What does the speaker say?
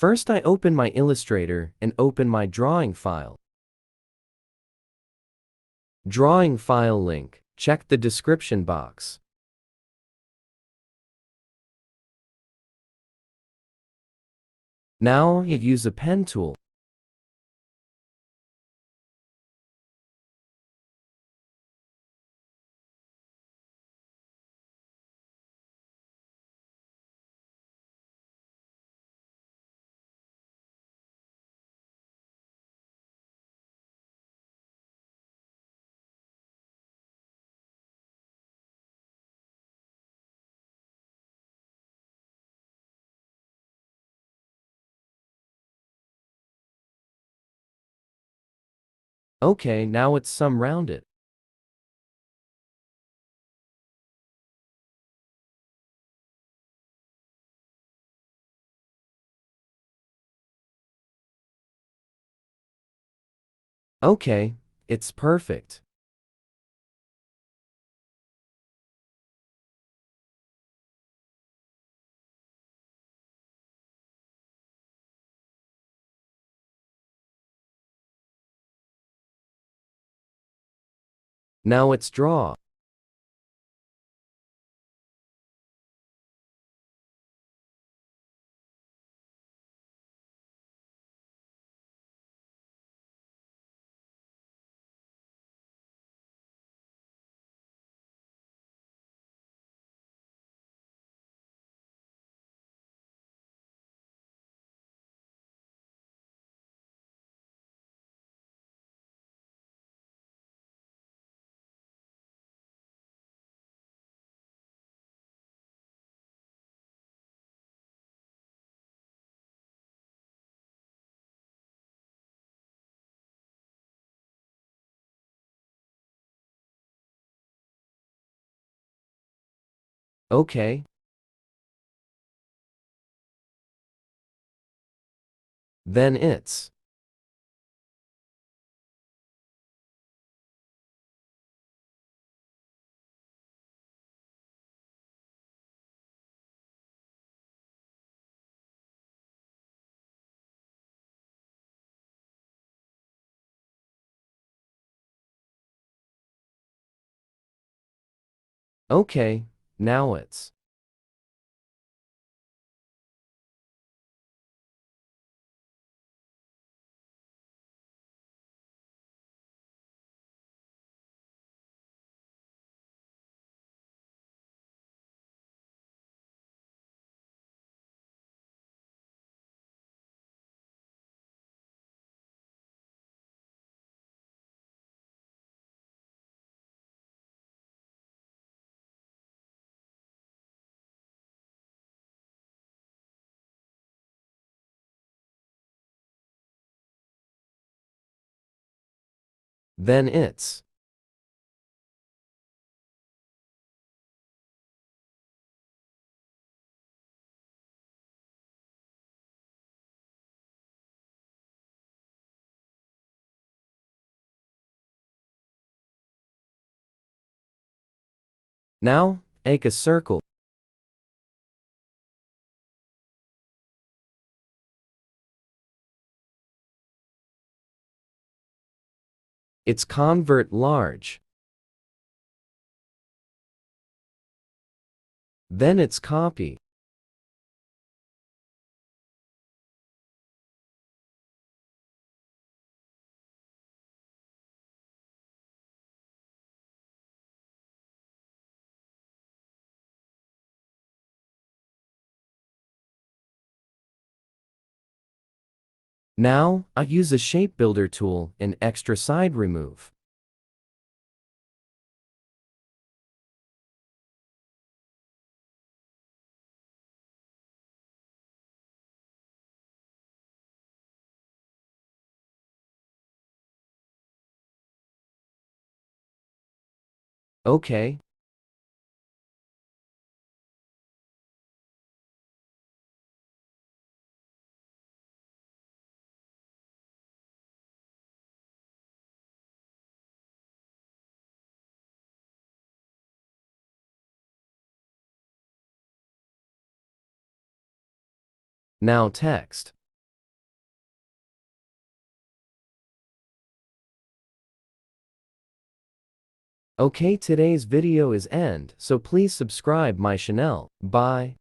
First, I open my Illustrator and open my drawing file. Drawing file link. Check the description box. Now you use a pen tool. Okay, now it's some rounded. Okay, it's perfect. Now it's draw. Okay. Then it's. Okay, now it's. Then it's. Now, make a circle. It's convert large. Then it's copy. Now, I use a shape builder tool and extra side remove. Okay. Now text. Okay, today's video is end, so please subscribe my channel. Bye.